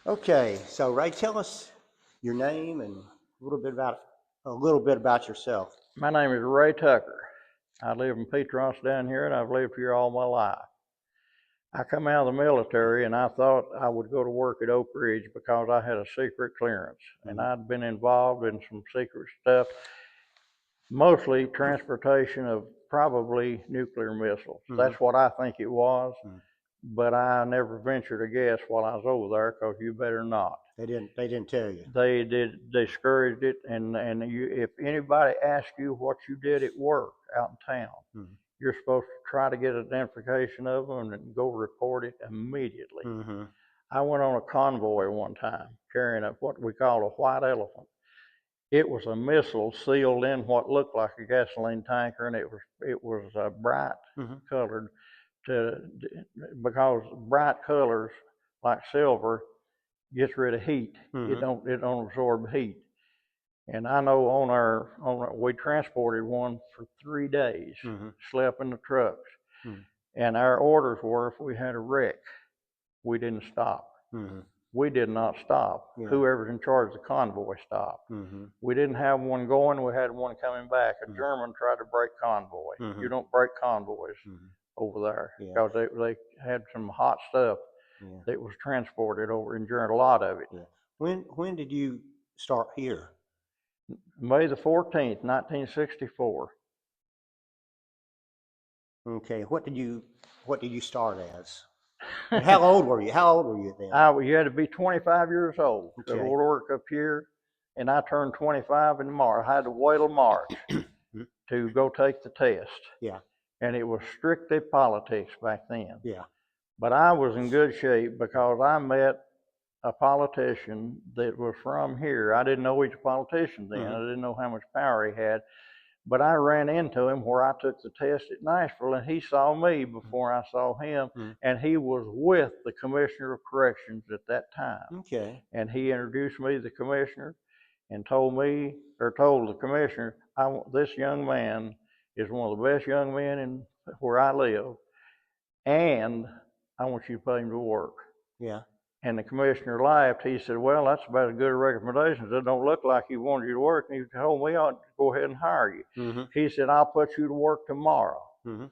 Okay, so Ray, tell us your name and a little bit about yourself. My name is Ray Tucker. I live in Petros down here, and I've lived here all my life. I come out of the military, and I thought I would go to work at Oak Ridge because I had a secret clearance, and I'd been involved in some secret stuff, mostly transportation of probably nuclear missiles. That's what I think it was, but I never ventured a guess while I was over there because you better not. They didn't tell you. They discouraged it, and if anybody asks you what you did at work out in town, you're supposed to try to get identification of them and go report it immediately. I went on a convoy one time carrying what we call a white elephant. It was a missile sealed in what looked like a gasoline tanker, and it was bright colored because bright colors like silver gets rid of heat. It don't absorb heat. And I know we transported one for 3 days, slept in the trucks. And our orders were if we had a wreck, we didn't stop. We did not stop. Whoever's in charge of the convoy stopped. We didn't have one going, we had one coming back. A German tried to break convoy. You don't break convoys over there because they had some hot stuff that was transported over and during a lot of it. When did you start here? May the 14th, 1964. Okay, what did you start as? And how old were you? How old were you then? You had to be 25 years old to go to work up here, and I turned 25 in March. I had to wait till March to go take the test. And it was strictly politics back then. But I was in good shape because I met a politician that was from here. I didn't know each politician then. I didn't know how much power he had. But I ran into him where I took the test at Nashville, and he saw me before I saw him, and he was with the Commissioner of Corrections at that time. And he introduced me to the commissioner and told the commissioner, this young man is one of the best young men in where I live, and I want you to put him to work. And the commissioner laughed. He said, well, that's about as good a recommendation as it don't look like he wanted you to work. And he told me I ought to go ahead and hire you. He said, I'll put you to work tomorrow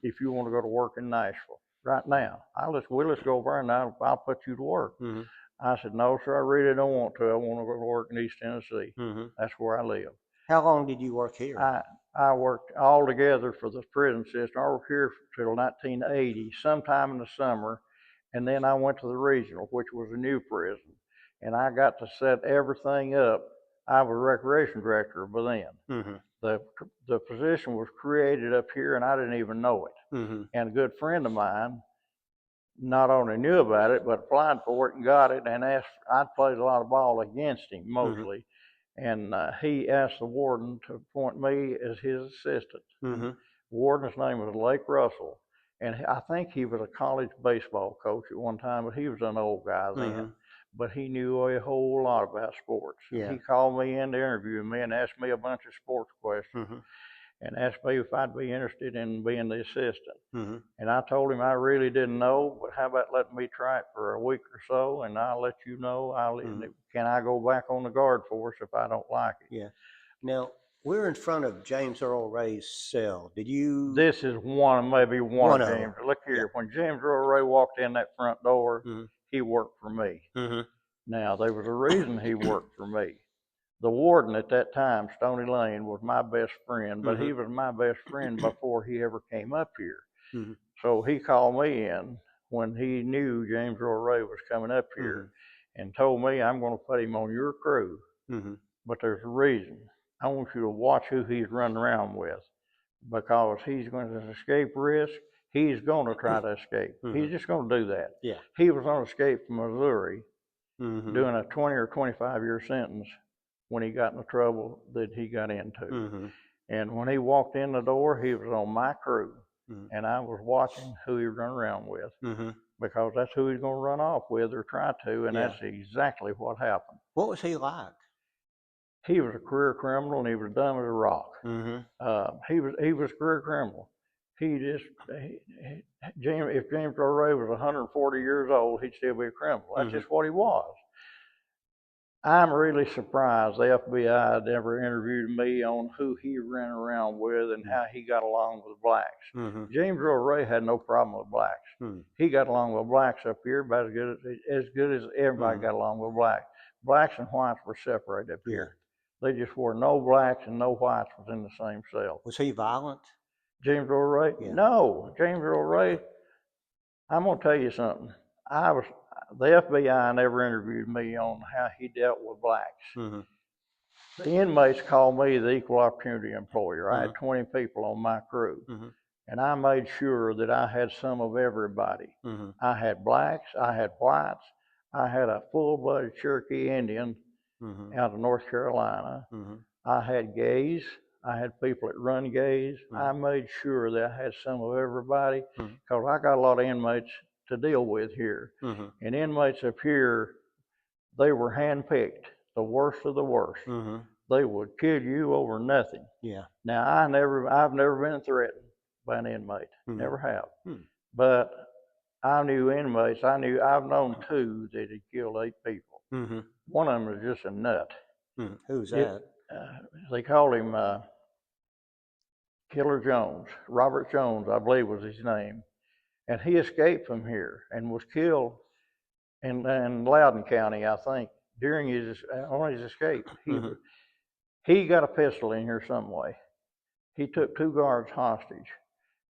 if you want to go to work in Nashville right now. Let's go over and I'll put you to work. I said, no, sir, I really don't want to. I want to go to work in East Tennessee. That's where I live. How long did you work here? I worked all together for the prison system. I worked here till 1980, sometime in the summer. And then I went to the regional, which was a new prison. And I got to set everything up. I was recreation director by then. The position was created up here, and I didn't even know it. And a good friend of mine not only knew about it, but applied for it and got it, and I'd played a lot of ball against him, mostly. And he asked the warden to appoint me as his assistant. The warden's name was Lake Russell. And I think he was a college baseball coach at one time, but he was an old guy then. But he knew a whole lot about sports. He called me in to interview me and asked me a bunch of sports questions and asked me if I'd be interested in being the assistant. And I told him I really didn't know, but how about letting me try it for a week or so, and I'll let you know. Can I go back on the guard force if I don't like it? Now, we're in front of James Earl Ray's cell. Did you? This is maybe one of James. Look here, when James Earl Ray walked in that front door, he worked for me. Now, there was a reason he worked for me. The warden at that time, Stony Lane, was my best friend, but he was my best friend before he ever came up here. So he called me in when he knew James Earl Ray was coming up here and told me, I'm going to put him on your crew, but there's a reason. I want you to watch who he's running around with, because he's going to escape risk. He's going to try to escape. He's just going to do that. He was on escape from Missouri, doing a 20 or 25-year sentence when he got in the trouble that he got into. And when he walked in the door, he was on my crew, and I was watching who he run around with, because that's who he's going to run off with or try to, and that's exactly what happened. What was he like? He was a career criminal, and he was dumb as a rock. He was a career criminal. If James Earl Ray was 140 years old, he'd still be a criminal. That's just what he was. I'm really surprised the FBI never interviewed me on who he ran around with and how he got along with blacks. Mm-hmm. James Earl Ray had no problem with blacks. Mm-hmm. He got along with blacks up here about as good as everybody got along with blacks. Blacks and whites were separated up here. They just were no blacks and no whites was in the same cell. Was he violent? James Earl Ray? Yeah. No, James Earl Ray. I'm gonna tell you something. The FBI never interviewed me on how he dealt with blacks. Mm-hmm. The inmates called me the equal opportunity employer. I Mm-hmm. had 20 people on my crew, Mm-hmm. and I made sure that I had some of everybody. Mm-hmm. I had blacks, I had whites, I had a full-blooded Cherokee Indian Mm-hmm. out of North Carolina. Mm-hmm. I had gays. I had people that run gays. Mm-hmm. I made sure that I had some of everybody Mm-hmm. because I got a lot of inmates to deal with here. Mm-hmm. And inmates up here, they were handpicked, the worst of the worst. Mm-hmm. They would kill you over nothing. Yeah. Now I've never been threatened by an inmate, never have. Mm-hmm. But I knew inmates. I've known two that had killed 8 people. Mm-hmm. One of them was just a nut. Mm-hmm. Who's that? They called him Killer Jones. Robert Jones, I believe, was his name. And he escaped from here and was killed in Loudoun County, I think, during on his escape. He got a pistol in here some way. He took 2 guards hostage,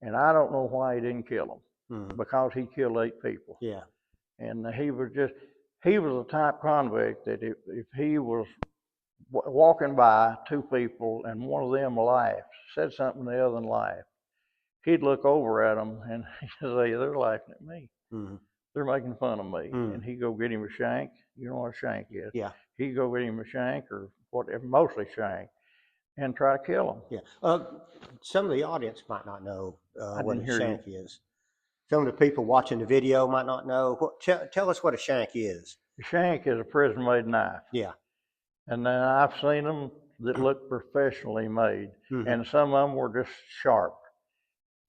and I don't know why he didn't kill them, because he killed 8 people. Yeah. And he was a type convict that if he was walking by 2 people and one of them laughed, said something, the other one laughed, he'd look over at them and he'd say, they're laughing at me. Mm-hmm. They're making fun of me. Mm. And he'd go get him a shank. You know what a shank is? Yeah. He'd go get him a shank or whatever, mostly shank, and try to kill him. Yeah. Some of the audience might not know what a shank is. Some of the people watching the video might not know. Tell us what a shank is. A shank is a prison-made knife. Yeah. And then I've seen them that look professionally made, and some of them were just sharp.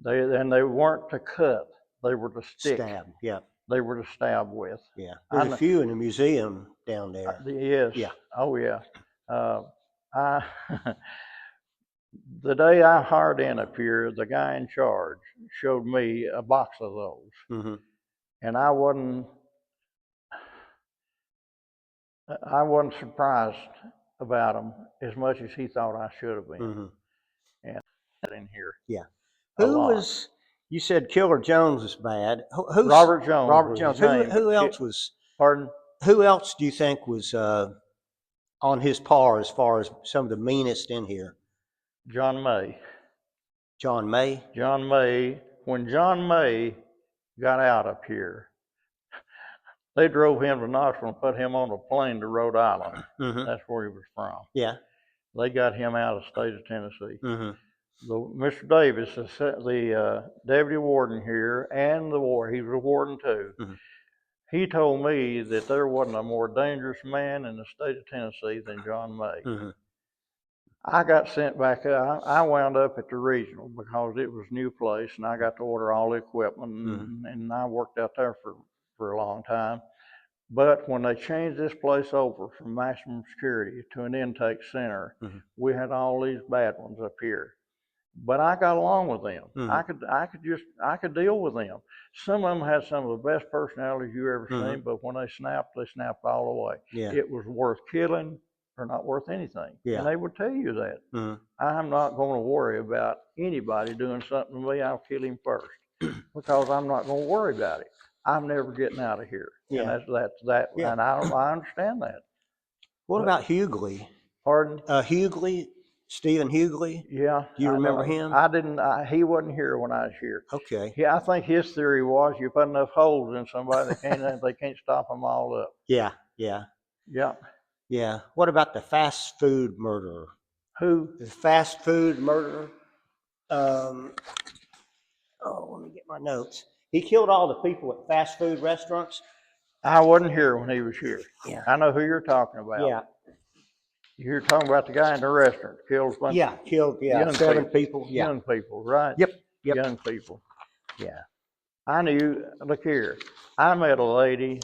They weren't to cut; they were to stick. Stab. Yeah. They were to stab with. Yeah. There's a few in the museum down there. Yes. Yeah. Oh yeah. The day I hired in up here, the guy in charge showed me a box of those, and I wasn't surprised about them as much as he thought I should have been. And in here. Yeah. Who was? You said Killer Jones was bad. Who's Robert Jones? Robert Jones. Who else was? Pardon? Who else do you think was on his par as far as some of the meanest in here? John May. John May? John May. When John May got out up here, they drove him to Knoxville and put him on a plane to Rhode Island. That's where he was from. Yeah. They got him out of the state of Tennessee. Mr. Davis, the deputy warden here, and he was a warden too. He told me that there wasn't a more dangerous man in the state of Tennessee than John May. I got sent back. I wound up at the regional because it was a new place, and I got to order all the equipment, and I worked out there for a long time. But when they changed this place over from maximum security to an intake center, we had all these bad ones up here. But I got along with them. I could deal with them. Some of them had some of the best personalities you ever seen, but when they snapped all the way. Yeah. It was worth killing or not worth anything. Yeah. And they would tell you that. I'm not going to worry about anybody doing something to me. I'll kill him first because I'm not going to worry about it. I'm never getting out of here. Yeah. And that's that. Yeah. And I understand that. What about Hughley? Pardon? Hughley, Stephen Hughley? Yeah. Do you remember him? I didn't. He wasn't here when I was here. Okay. Yeah, I think his theory was you put enough holes in somebody, they can't stop them all up. Yeah. Yeah. Yeah. Yeah. What about the fast food murderer? Who? The fast food murderer? Let me get my notes. He killed all the people at fast food restaurants. I wasn't here when he was here. Yeah. I know who you're talking about. Yeah. You're talking about the guy in the restaurant killed a bunch killed young 7 people. Yeah. Young people, right? Yep. Young people. Yeah. I knew. Look here. I met a lady.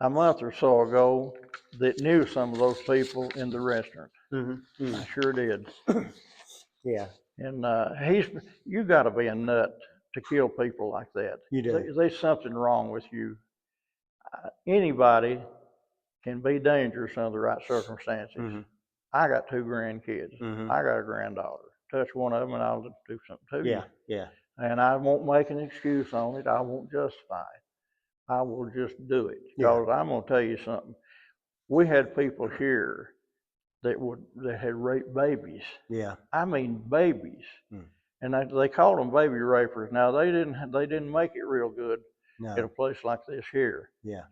a month or so ago that knew some of those people in the restaurant. I sure did. Yeah. And you got to be a nut to kill people like that. You do. There's something wrong with you. Anybody can be dangerous under the right circumstances. I got 2 grandkids. I got a granddaughter. Touch one of them and I'll do something to you. Yeah. And I won't make an excuse on it. I won't justify it. I will just do it. Because I'm going to tell you something. We had people here that had raped babies. Yeah. I mean babies. And they called them baby rapers. Now they didn't make it real good at a place like this here. Yeah.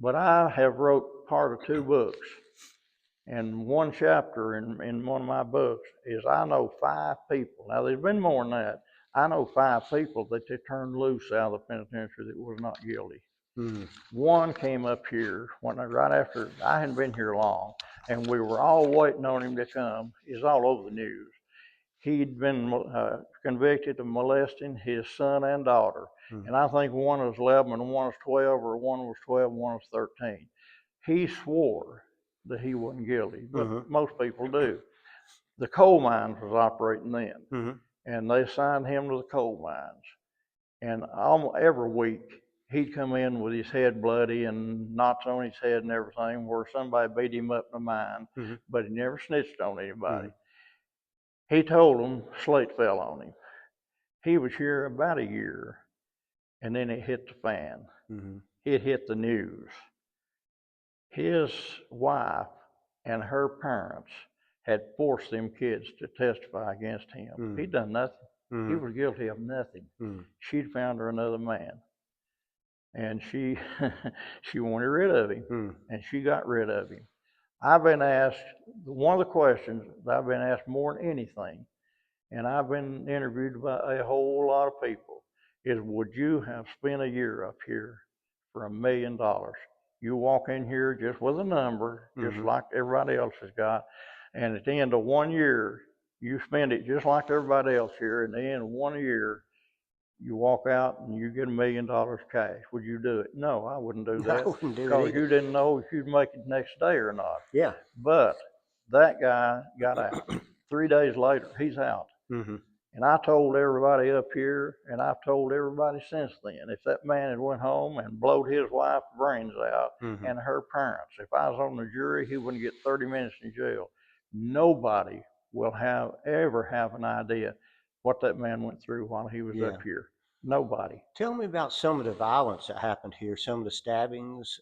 But I have wrote part of 2 books. And one chapter in one of my books is I know 5 people. Now there's been more than that. I know 5 people that they turned loose out of the penitentiary that was not guilty. One came up here right after I hadn't been here long, and we were all waiting on him to come. He's all over the news. He'd been convicted of molesting his son and daughter, and I think one was 11 and one was 12, or one was 12 and one was 13. He swore that he wasn't guilty, but most people do. The coal mines was operating then, and they assigned him to the coal mines. And almost every week, he'd come in with his head bloody and knots on his head and everything, where somebody beat him up in the mine, but he never snitched on anybody. He told them slate fell on him. He was here about a year, and then it hit the fan. It hit the news. His wife and her parents had forced them kids to testify against him. He'd done nothing. He was guilty of nothing. She'd found her another man, and she wanted rid of him, and she got rid of him. I've been asked, one of the questions that I've been asked more than anything, and I've been interviewed by a whole lot of people, is would you have spent a year up here for $1 million? You walk in here just with a number, just like everybody else has got, and at the end of 1 year, you spend it just like everybody else here. At the end of 1 year, you walk out and you get $1 million cash. Would you do it? No, I wouldn't do that. I wouldn't do it because either. you didn't know if you'd make it next day or not. Yeah. But that guy got out. 3 days later, he's out. And I told everybody up here, and I've told everybody since then, if that man had went home and blowed his wife's brains out and her parents, if I was on the jury, he wouldn't get 30 minutes in jail. Nobody will ever have an idea what that man went through while he was up here. Nobody. Tell me about some of the violence that happened here, some of the stabbings.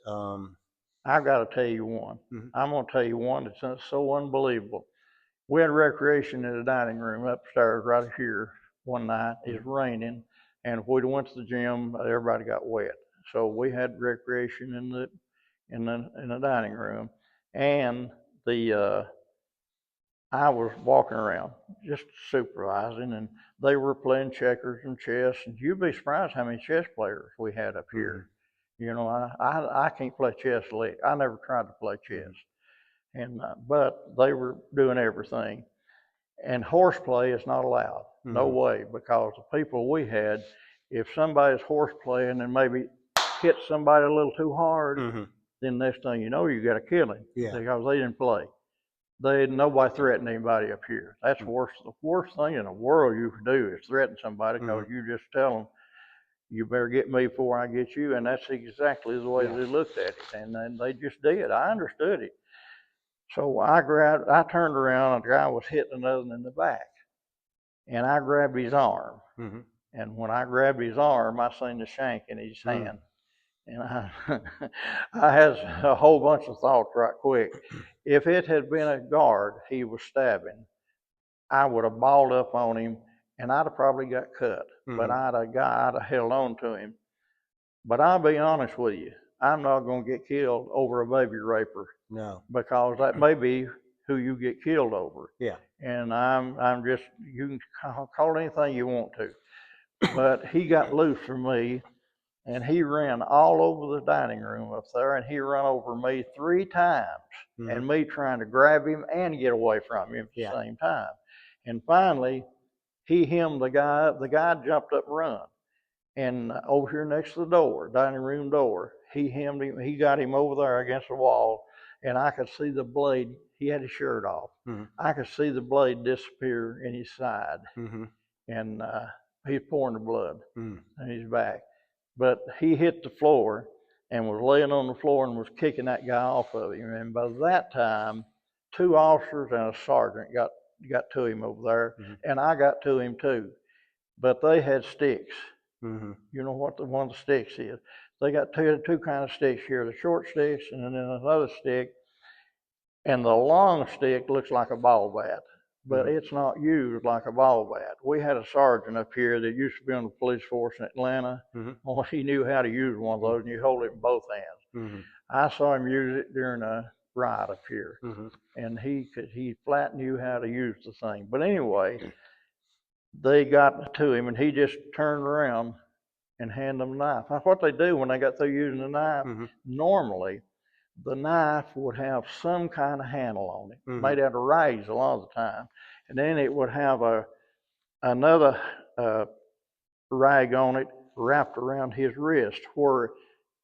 I've got to tell you one. I'm going to tell you one that's so unbelievable. We had recreation in the dining room upstairs right here one night. It was raining, and if we'd went to the gym, everybody got wet. So we had recreation in the dining room, and I was walking around just supervising, and they were playing checkers and chess. And you'd be surprised how many chess players we had up here. You know, I can't play chess lick. I never tried to play chess. And but they were doing everything, and horseplay is not allowed. No way, because the people we had, if somebody's horseplaying and maybe hit somebody a little too hard, then next thing you know, you got to kill him because they didn't play. Nobody threatened anybody up here. That's the worst thing in the world you can do is threaten somebody, because you just tell them, you better get me before I get you, and that's exactly the way they looked at it, and then they just did. I understood it. So I turned around, and the guy was hitting another one in the back. And I grabbed his arm. And when I grabbed his arm, I seen the shank in his hand. And I had a whole bunch of thoughts right quick. If it had been a guard he was stabbing, I would have balled up on him, and I'd have probably got cut. But I'd have held on to him. But I'll be honest with you, I'm not going to get killed over a baby raper. No. Because that may be who you get killed over. Yeah. And I'm just, you can call it anything you want to. But he got loose from me, and he ran all over the dining room up there, and he ran over me 3 times, and me trying to grab him and get away from him at the same time. And finally, he hemmed the guy up. The guy jumped up and run. And over here next to the door, dining room door, he hemmed him. He got him over there against the wall, and I could see the blade. He had his shirt off. I could see the blade disappear in his side, and he's pouring the blood in his back. But he hit the floor and was laying on the floor and was kicking that guy off of him. And by that time, 2 officers and a sergeant got to him over there, and I got to him too. But they had sticks. You know what one of the sticks is? They got two kind of sticks here: the short sticks and then another stick. And the long stick looks like a ball bat, but it's not used like a ball bat. We had a sergeant up here that used to be on the police force in Atlanta. Well, he knew how to use one of those, and you hold it in both hands. I saw him use it during a riot up here, and he flat knew how to use the thing. But anyway, they got to him, and he just turned around and handed them a knife. That's what they do when they got through using the knife. Normally, the knife would have some kind of handle on it, made out of rags a lot of the time, and then it would have another rag on it wrapped around his wrist, where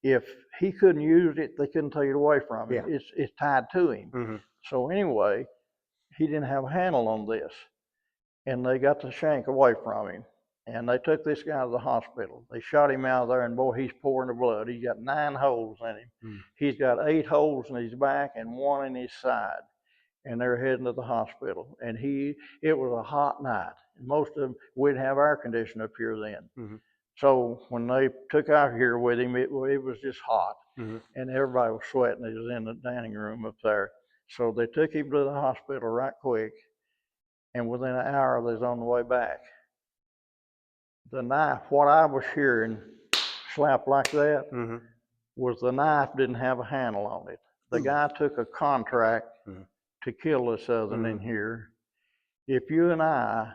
if he couldn't use it, they couldn't take it away from him. It's tied to him. So anyway, he didn't have a handle on this, and they got the shank away from him. And they took this guy to the hospital. They shot him out of there, and boy, he's pouring the blood. He's got 9 holes in him. He's got 8 holes in his back and 1 in his side. And they're heading to the hospital. And it was a hot night. Most of them, we'd have air conditioning up here then. So when they took out here with him, it was just hot. And everybody was sweating. He was in the dining room up there. So they took him to the hospital right quick. And within an hour, they was on the way back. The knife, what I was hearing slap like that, was the knife didn't have a handle on it. The guy took a contract to kill this other in here. If you and I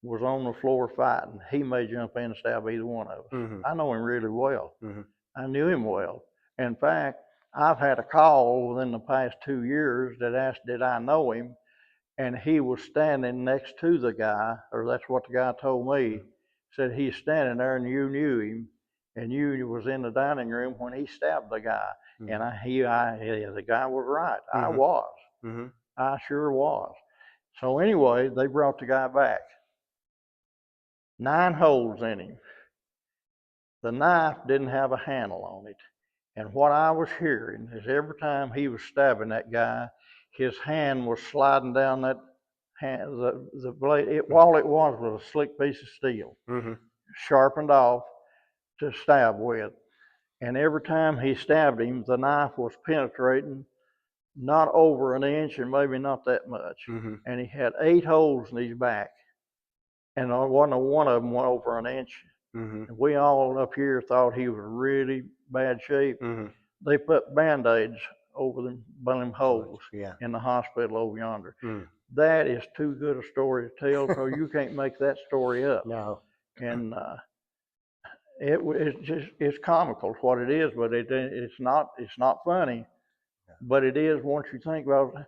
was on the floor fighting, he may jump in and stab either one of us. I know him really well. I knew him well. In fact, I've had a call within the past 2 years that asked, did I know him? And he was standing next to the guy, or that's what the guy told me. Said he's standing there and you knew him, and you was in the dining room when he stabbed the guy. And the guy was right. I was. I sure was. So anyway, they brought the guy back. 9 holes in him. The knife didn't have a handle on it. And what I was hearing is every time he was stabbing that guy, his hand was sliding down that the blade. All it was a slick piece of steel, sharpened off to stab with. And every time he stabbed him, the knife was penetrating not over an inch and maybe not that much. And he had 8 holes in his back, and wasn't one of them went over an inch. And we all up here thought he was really bad shape. They put Band-Aids over them holes in the hospital over yonder. That is too good a story to tell, because you can't make that story up. No. And it's comical what it is, but it's not funny. But it is once you think about it.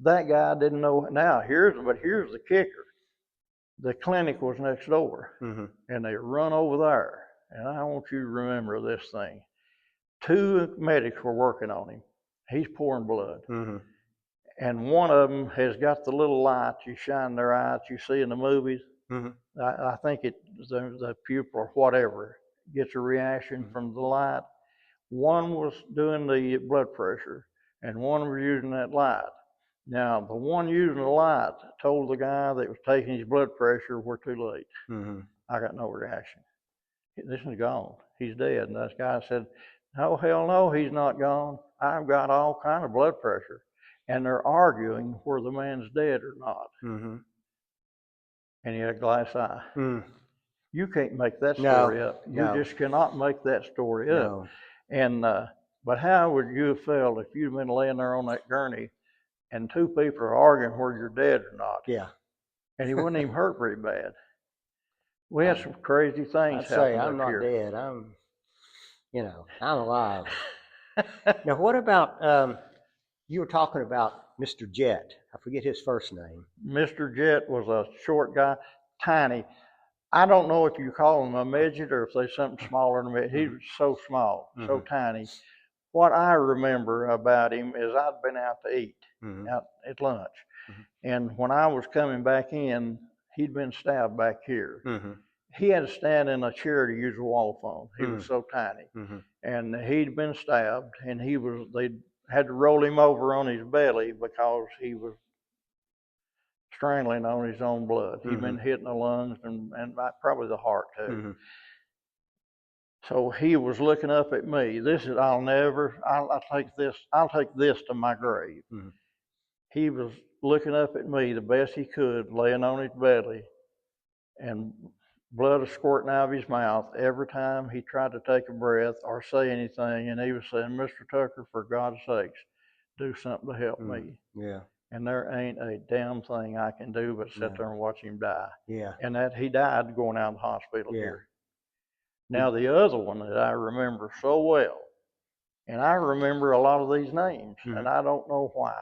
That guy didn't know. Now here's the kicker. The clinic was next door, and they run over there. And I want you to remember this thing. 2 medics were working on him. He's pouring blood. And one of them has got the little lights you shine their eyes you see in the movies. I think the pupil or whatever gets a reaction from the light. One was doing the blood pressure, and one was using that light. Now, the one using the light told the guy that was taking his blood pressure, we're too late. I got no reaction. This is gone. He's dead. And that guy said, no, hell no, he's not gone. I've got all kind of blood pressure. And they're arguing whether the man's dead or not. And he had a glass eye. You can't make that story up. You just cannot make that story up. And but how would you have felt if you'd been laying there on that gurney and 2 people are arguing whether you're dead or not? And he wasn't even hurt very bad. We had some crazy things happen I'm not here. dead. I'm alive. Now, what about, you were talking about Mr. Jet. I forget his first name. Mr. Jet was a short guy, tiny. I don't know if you call him a midget or if there's something smaller than a midget. He was so small, so tiny. What I remember about him is I'd been out to eat, out at lunch. And when I was coming back in, he'd been stabbed back here. He had to stand in a chair to use a wall phone. He was so tiny. And he'd been stabbed, and they had to roll him over on his belly because he was strangling on his own blood. He'd been hitting the lungs and probably the heart too. So he was looking up at me. I'll take this to my grave. He was looking up at me the best he could, laying on his belly, and blood was squirting out of his mouth every time he tried to take a breath or say anything. And he was saying, "Mr. Tucker, for God's sakes, do something to help me." Yeah. And there ain't a damn thing I can do but sit there and watch him die. Yeah. And that he died going out of the hospital here. Now the other one that I remember so well, and I remember a lot of these names, and I don't know why.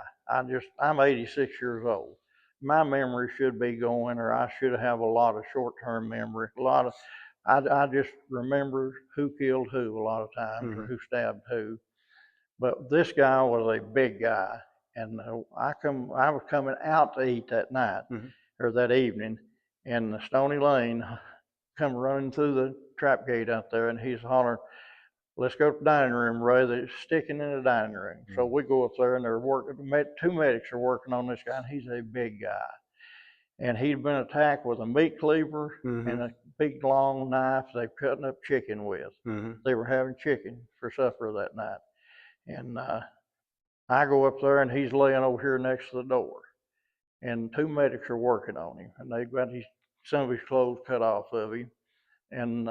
I'm 86 years old. My memory should be going, or I should have a lot of short-term memory. I just remember who killed who a lot of times, or who stabbed who. But this guy was a big guy, and I was coming out to eat that night or that evening, and Stony Lane come running through the trap gate out there, and he's hollering, "Let's go to the dining room, Ray." They're sticking in the dining room. So we go up there, and they're working. Two medics are working on this guy, and he's a big guy. And he'd been attacked with a meat cleaver and a big long knife they're cutting up chicken with. They were having chicken for supper that night. And I go up there, and he's laying over here next to the door. And two medics are working on him, and they've got some of his clothes cut off of him. And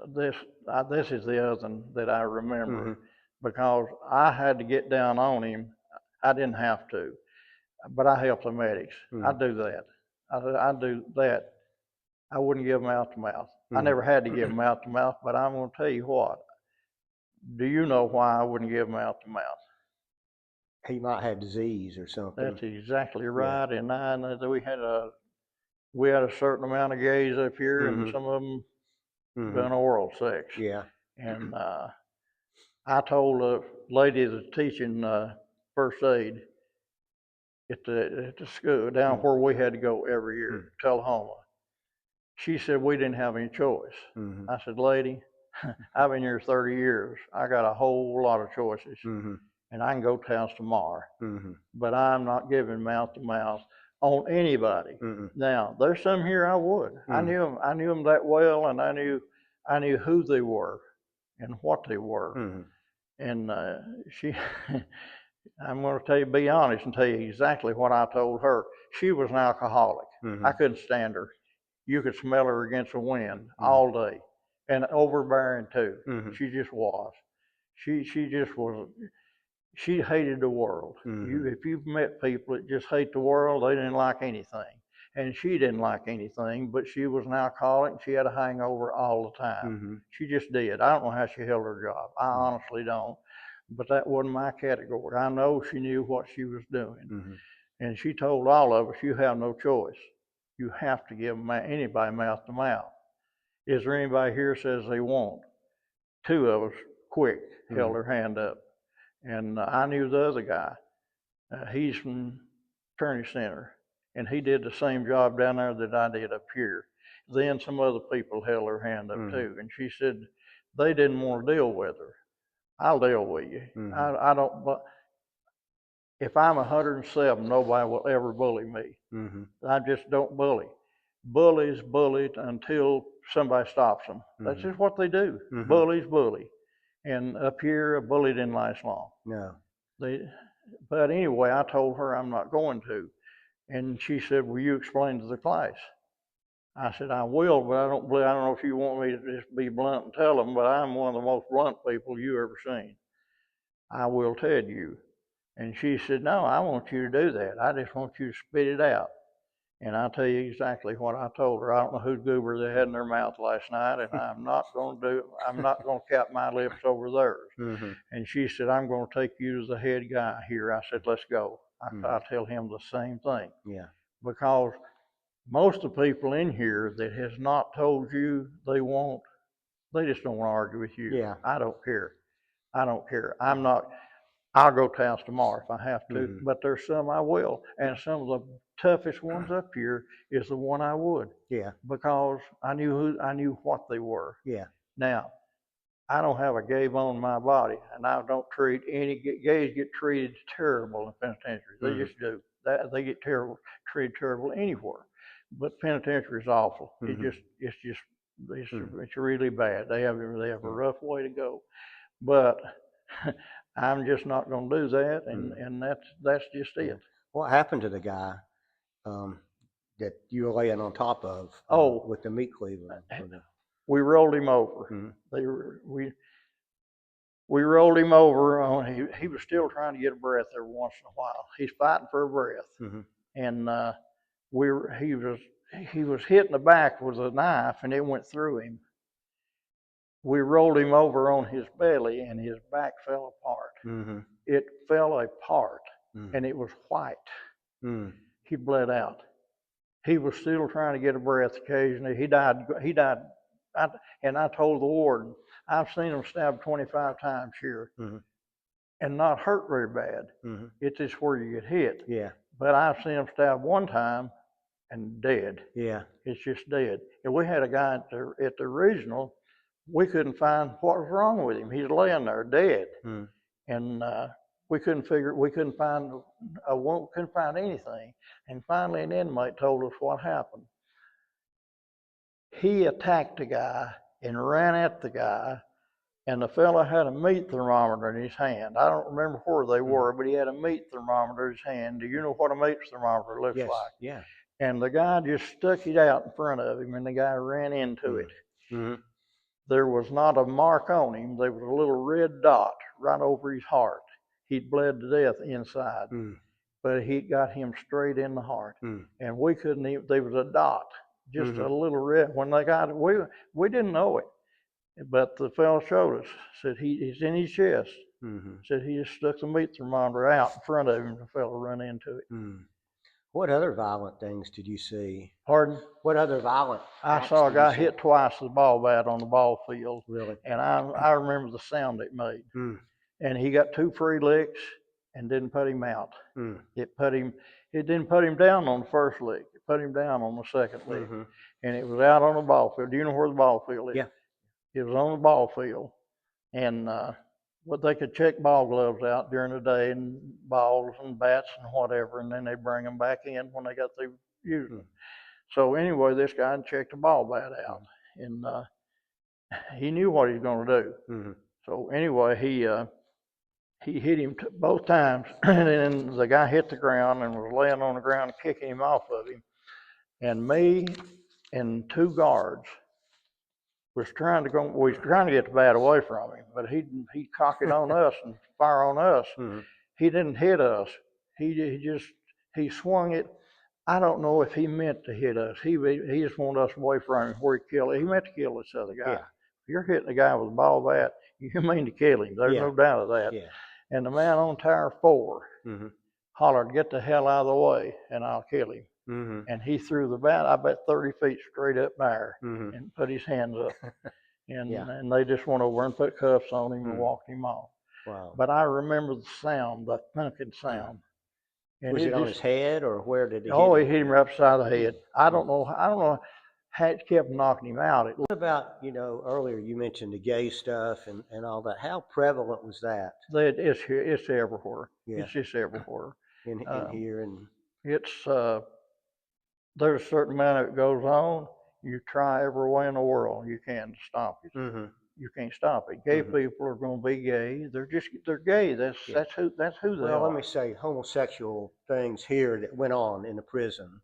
this is the other one that I remember because I had to get down on him. I didn't have to, but I helped the medics. I do that. I do that. I wouldn't give them mouth to mouth. I never had to give them mouth to mouth, but I'm going to tell you what. Do you know why I wouldn't give mouth to mouth? He might have disease or something. That's exactly right. Yeah. And we had a certain amount of gays up here, and some of them done oral sex. Yeah. And I told a lady that's teaching first aid at the school down where we had to go every year, Tullahoma. She said we didn't have any choice. I said, "Lady, I've been here 30 years. I got a whole lot of choices, and I can go to house tomorrow. But I'm not giving mouth to mouth on anybody." Now, there's some here I would. I knew them that well, and I knew who they were and what they were. And I'm going to be honest and tell you exactly what I told her. She was an alcoholic. I couldn't stand her. You could smell her against the wind all day, and overbearing too. She just was. She just was. She hated the world. If you've met people that just hate the world, they didn't like anything. And she didn't like anything, but she was an alcoholic, and she had a hangover all the time. She just did. I don't know how she held her job. I honestly don't. But that wasn't my category. I know she knew what she was doing. And she told all of us, you have no choice. You have to give anybody mouth to mouth. Is there anybody here says they won't? Two of us, quick, held her hand up. And I knew the other guy. He's from Attorney Center, and he did the same job down there that I did up here. Then some other people held her hand up too, and she said they didn't want to deal with her. I'll deal with you. I don't. But if I'm 107, nobody will ever bully me. I just don't bully. Bullies bullied until somebody stops them. That's just what they do. Bullies bully. And up here, a bully didn't last long. No. But anyway, I told her I'm not going to. And she said, "Will you explain to the class?" I said, "I will, but I don't know if you want me to just be blunt and tell them, but I'm one of the most blunt people you ever seen. I will tell you." And she said, "No, I want you to do that. I just want you to spit it out." And I'll tell you exactly what I told her. I don't know whose goober they had in their mouth last night, and I'm not going to cap my lips over theirs. And she said, "I'm going to take you to the head guy here." I said, "Let's go." I'll tell him the same thing. Yeah. Because most of the people in here that has not told you they won't, they just don't want to argue with you. Yeah. I don't care. I don't care. I'll go to house tomorrow if I have to, Mhm. but there's some I will. And some of the toughest ones up here is the one I would. Yeah. Because I knew what they were. Yeah. Now, I don't have a gay bone in my body, and I don't treat gays get treated terrible in penitentiary. They just do. They get treated terrible anywhere. But penitentiary is awful. It's really bad. They have a rough way to go. But I'm just not going to do that, and that's just it. What happened to the guy that you were laying on top of with the meat cleaver? We rolled him over. We rolled him over. He was still trying to get a breath every once in a while. He's fighting for a breath, and he was hit in the back with a knife, and it went through him. We rolled him over on his belly, and his back fell apart. It fell apart, and it was white. He bled out. He was still trying to get a breath occasionally. He died. And I told the warden, I've seen him stabbed 25 times here, and not hurt very bad. It's just where you get hit. Yeah. But I've seen him stabbed one time and dead. Yeah. It's just dead. And we had a guy at the regional. We couldn't find what was wrong with him. He's laying there dead, and we couldn't find anything. And finally, an inmate told us what happened. He attacked the guy and ran at the guy, and the fellow had a meat thermometer in his hand. I don't remember where they were, but he had a meat thermometer in his hand. Do you know what a meat thermometer looks like? Yeah. And the guy just stuck it out in front of him, and the guy ran into it. There was not a mark on him. There was a little red dot right over his heart. He'd bled to death inside, but he got him straight in the heart. And we couldn't even, there was a dot, just a little red. When they got it, we didn't know it. But the fellow showed us, said he's in his chest. Said he just stuck the meat thermometer out in front of him, and the fellow ran into it. What other violent things did you see? Pardon? What other violent? I saw a guy hit twice with a ball bat on the ball field. Really? And I remember the sound it made. And he got 2 free licks and didn't put him out. It didn't put him down on the first lick. It put him down on the second lick. And it was out on the ball field. Do you know where the ball field is? Yeah. It was on the ball field. And they could check ball gloves out during the day, and balls and bats and whatever, and then they bring them back in when they got through using them. So anyway, this guy checked the ball bat out, and he knew what he was going to do. So anyway, he hit him both times, and then the guy hit the ground and was laying on the ground, kicking him off of him. And me and 2 guards was trying to get the bat away from him, but he cocked it on us and fire on us. He didn't hit us. He swung it. I don't know if he meant to hit us. He just wanted us away from him where he killed. He meant to kill this other guy. If you're hitting a guy with a ball bat, you mean to kill him. There's no doubt of that. And the man on tower 4 hollered, "Get the hell out of the way, and I'll kill him." And he threw the bat, I bet 30 feet straight up there, and put his hands up. And they just went over and put cuffs on him and walked him off. Wow. But I remember the sound, the thunking sound. And was it on his head, or where did he hit him? He hit him right beside the head. I don't know how it kept knocking him out. What about, earlier you mentioned the gay stuff and all that. How prevalent was that? It's everywhere. Yeah. It's just everywhere. In here and it's there's a certain amount of it goes on. You try every way in the world you can to stop it. You can't stop it. Gay people are going to be gay. They're gay. That's who they are. Well, let me say, homosexual things here that went on in the prison.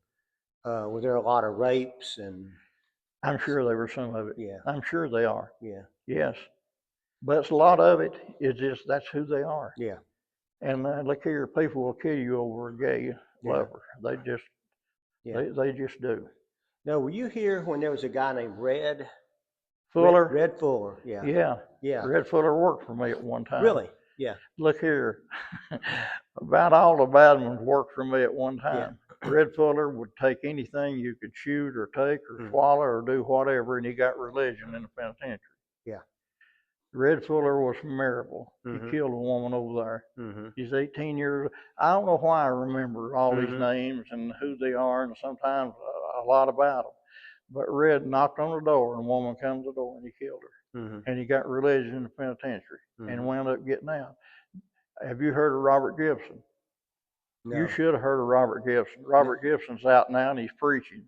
Were there a lot of rapes and? I'm sure there were some of it. Yeah. I'm sure they are. Yeah. Yes. But a lot of it is just that's who they are. Yeah. And look here, people will kill you over a gay lover. They just do. Now, were you here when there was a guy named Red Fuller? Red Fuller, yeah. Red Fuller worked for me at one time. Really? Yeah. Look here, about all the bad ones worked for me at one time. Red Fuller would take anything you could shoot or take or swallow or do whatever, and he got religion in the penitentiary. Yeah. Red Fuller was from Maryville. He killed a woman over there. He's 18 years. I don't know why I remember all these names and who they are, and sometimes a lot about them. But Red knocked on the door, and a woman comes to the door, and he killed her. And he got religion in the penitentiary and wound up getting out. Have you heard of Robert Gibson? No. You should have heard of Robert Gibson. Robert Gibson's out now, and he's preaching.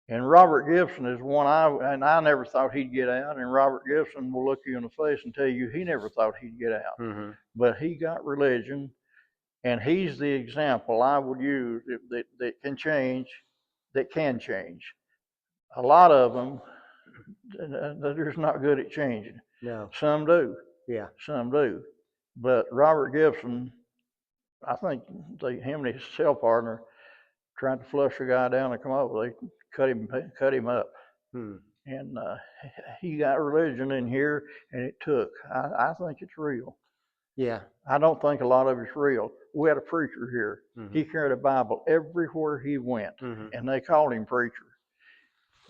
And Robert Gibson is one I never thought he'd get out. And Robert Gibson will look you in the face and tell you he never thought he'd get out. But he got religion, and he's the example I would use that can change. A lot of them, they're just not good at changing. No. Some do. Yeah. Some do. But Robert Gibson, I think him and his cell partner tried to flush a guy down and come over. They cut him up. And he got religion in here, and it took. I think it's real. Yeah. I don't think a lot of it's real. We had a preacher here. He carried a Bible everywhere he went, and they called him preacher.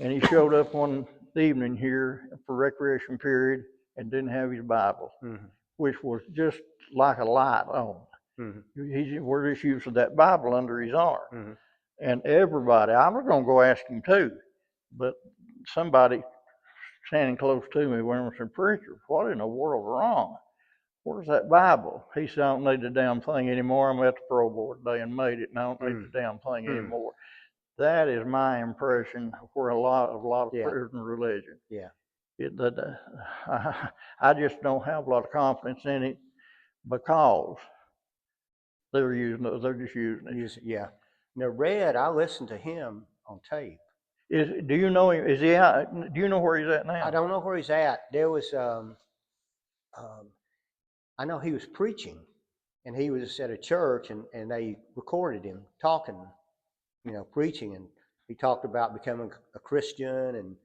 And he showed up one evening here for recreation period and didn't have his Bible, which was just like a light on. We're just using that Bible under his arm. And everybody, I was going to go ask him too, but somebody standing close to me went and said, "Preacher, what in the world's wrong? Where's that Bible?" He said, "I don't need the damn thing anymore. I'm at the parole board today and made it, and I don't need the damn thing anymore." That is my impression for a lot of prison religion. Yeah. I just don't have a lot of confidence in it because they're just using it. Yeah. Now, Red, I listened to him on tape. Do you know him? Is he out? Do you know where he's at now? I don't know where he's at. There was, I know he was preaching, and he was at a church, and they recorded him talking, preaching, and he talked about becoming a Christian, and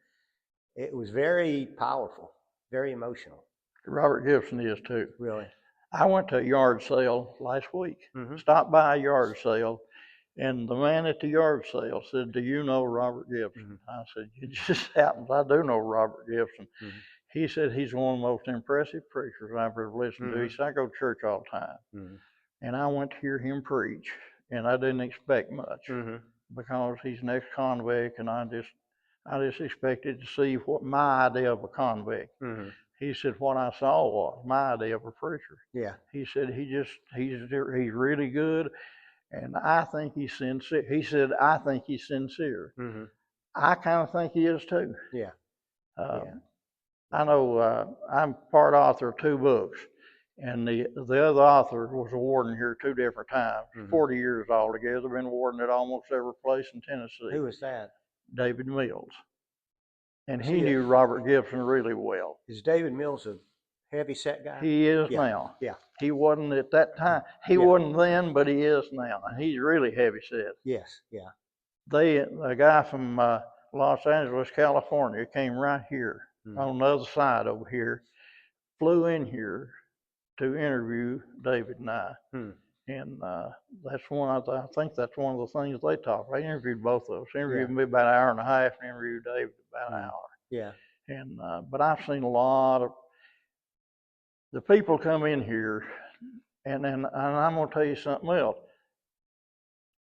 it was very powerful, very emotional. Robert Gibson is too. Really? I went to a yard sale last week, stopped by a yard sale, and the man at the yard sale said, "Do you know Robert Gibson?" I said, "It just happens I do know Robert Gibson." He said he's one of the most impressive preachers I've ever listened to. He said, "I go to church all the time." And I went to hear him preach, and I didn't expect much because he's an ex-convict, and I just expected to see what my idea of a convict. He said what I saw was my idea of a preacher. Yeah. He said he's really good, and I think he's sincere. He said I think he's sincere. I kind of think he is too. Yeah. I know I'm part author of 2 books, and the other author was a warden here 2 different times, 40 years altogether. Been warden at almost every place in Tennessee. Who was that? David Mills. And he knew Robert Gibson really well. Is David Mills a heavy-set guy? He is now. Yeah. He wasn't at that time. He wasn't then, but he is now. And he's really heavy-set. Yes, yeah. A guy from Los Angeles, California, came right here on the other side over here, flew in here to interview David and I. And that's I think that's one of the things they talked. They interviewed both of us. Interviewed me about an hour and a half, and interviewed David about an hour. Yeah. And but I've seen a lot of the people come in here, and I'm going to tell you something else.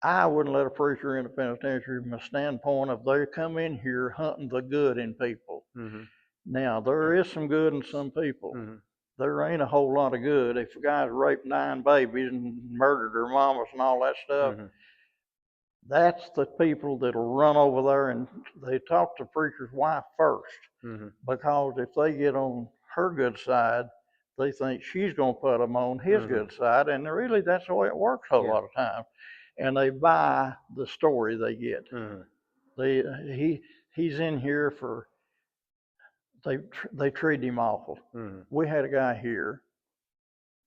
I wouldn't let a preacher in the penitentiary from a standpoint of they come in here hunting the good in people. Now there is some good in some people. There ain't a whole lot of good. If a guy's raped 9 babies and murdered their mamas and all that stuff, that's the people that'll run over there, and they talk to preacher's wife first. Because if they get on her good side, they think she's going to put them on his good side, and really that's the way it works a lot of times. And they buy the story they get. He's in here for. They treat him awful. We had a guy here,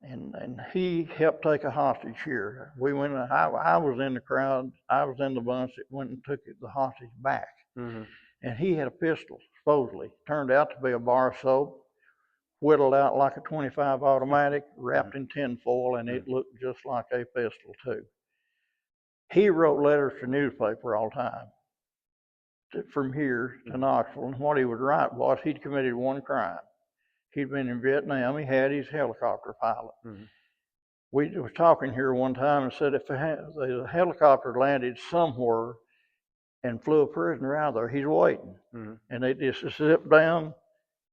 and he helped take a hostage here. We went. I was in the crowd. I was in the bunch that went and took the hostage back. And he had a pistol, supposedly. Turned out to be a bar of soap, whittled out like a .25 automatic, wrapped in tinfoil, and it looked just like a pistol too. He wrote letters to newspaper all the time from here to Knoxville. And what he would write was he'd committed one crime. He'd been in Vietnam. He had his helicopter pilot. We was talking here one time and said if the helicopter landed somewhere and flew a prisoner out there, he's waiting. And they just zipped down,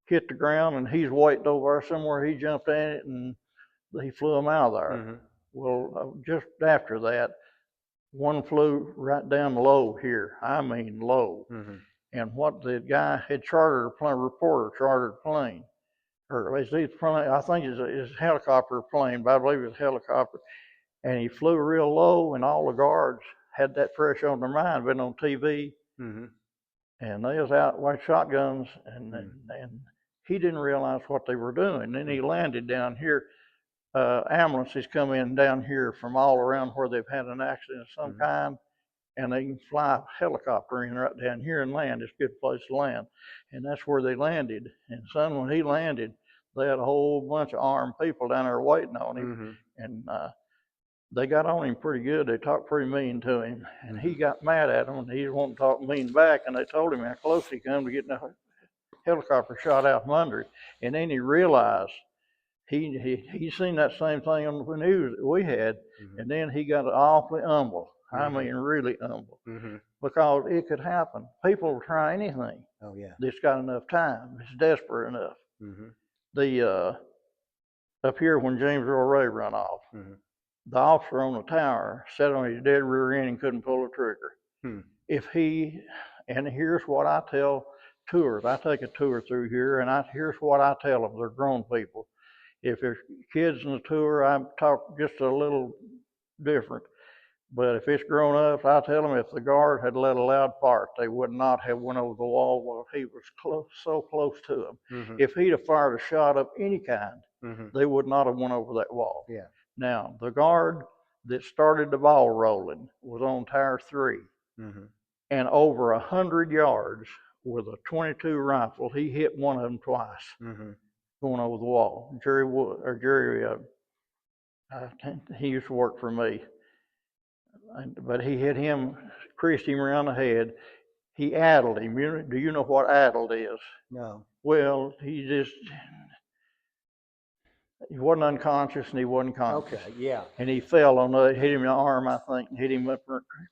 hit the ground, and he's waiting over there somewhere. He jumped in it and he flew him out of there. Well, just after that, one flew right down low here. I mean low. And what the guy had chartered a plane, reporter chartered a plane. Or is he plane? I think it's a helicopter plane, but I believe it's a helicopter. And he flew real low, and all the guards had that fresh on their mind, been on TV. And they was out with shotguns, and he didn't realize what they were doing. Then he landed down here. Ambulances come in down here from all around where they've had an accident of some kind, and they can fly a helicopter in right down here and land. It's a good place to land. And that's where they landed. And son, when he landed, they had a whole bunch of armed people down there waiting on him. And they got on him pretty good. They talked pretty mean to him. And he got mad at them, and he didn't want to talk mean back. And they told him how close he come to getting a helicopter shot out from under him. And then he realized he seen that same thing on the news that we had. And then he got awfully humble. I mean, really humble, because it could happen. People will try anything. That's got enough time. It's desperate enough. The up here when James Earl Ray run off, the officer on the tower sat on his dead rear end and couldn't pull a trigger. If he, and here's what I tell tours. I take a tour through here, and here's what I tell them. They're grown people. If there's kids in the tour, I talk just a little different. But if it's grown up, I tell them if the guard had let a loud fart, they would not have went over the wall while he was so close to them. If he'd have fired a shot of any kind, they would not have went over that wall. Now, the guard that started the ball rolling was on tower 3, and over 100 yards with a .22 rifle, he hit one of them twice, going over the wall. Jerry, he used to work for me. But he hit him, creased him around the head. He addled him. Do you know what addled is? No. Well, he wasn't unconscious and he wasn't conscious. Okay, yeah. And he fell on hit him in the arm, I think, and hit him up,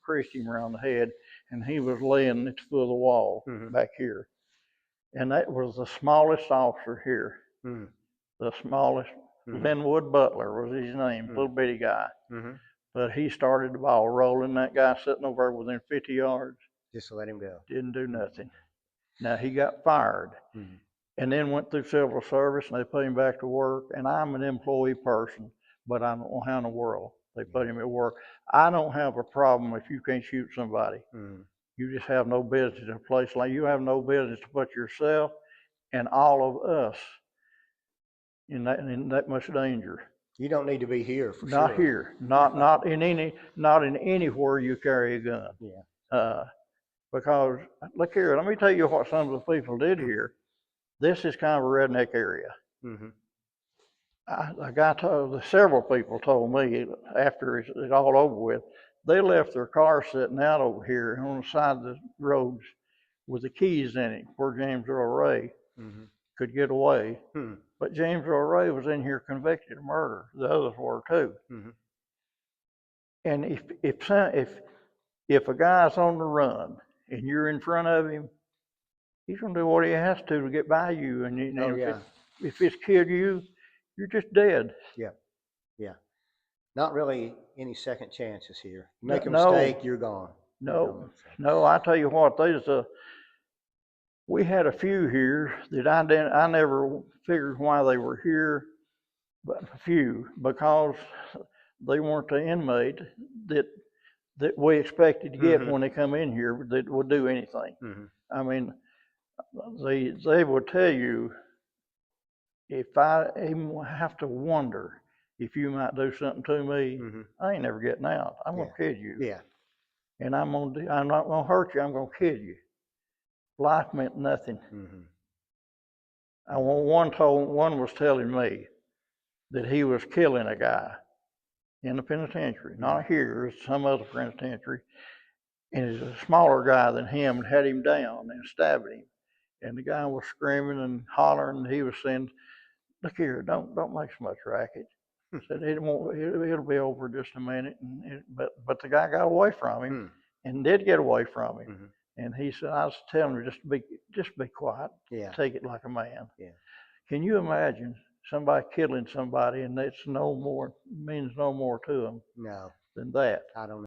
creased him around the head, and he was laying at the foot of the wall back here. And that was the smallest officer here. The smallest. Linwood Butler was his name, little bitty guy. But he started the ball rolling. That guy sitting over within 50 yards. Just let him go. Didn't do nothing. Now he got fired and then went through civil service, and they put him back to work. And I'm an employee person, but I don't know how in the world they put him at work. I don't have a problem if you can't shoot somebody. You just have no business in a place like you have no business to put yourself and all of us in that much danger. You don't need to be here for not sure. Here, not in anywhere you carry a gun. Because look here, let me tell you what some of the people did here. This is kind of a redneck area. Several people told me after it's all over with, they left their car sitting out over here on the side of the roads with the keys in it, where James Earl Ray could get away. But James Earl Ray was in here convicted of murder. The others were too. And if a guy's on the run and you're in front of him, he's going to do what he has to get by you. And if it's killed you, you're just dead. Yeah. Not really any second chances here. You make a mistake, you're gone. No. I tell you what, we had a few here that I never figured why they were here, but a few, because they weren't the inmate that we expected to get when they come in here that would do anything. I mean, they would tell you, if I even have to wonder if you might do something to me, I ain't never getting out. I'm gonna kill you. And I'm not gonna hurt you. I'm gonna kill you. Life meant nothing. One was telling me that he was killing a guy, in the penitentiary, not here, it's some other penitentiary. And he's a smaller guy than him and had him down and stabbed him. And the guy was screaming and hollering, and he was saying, "Look here, don't make so much racket." Said it'll be over just a minute. But the guy got away from him and did get away from him. And he said, "I was telling him just be quiet. Take it like a man." Can you imagine somebody killing somebody and it's means no more to them No. than that? I don't know.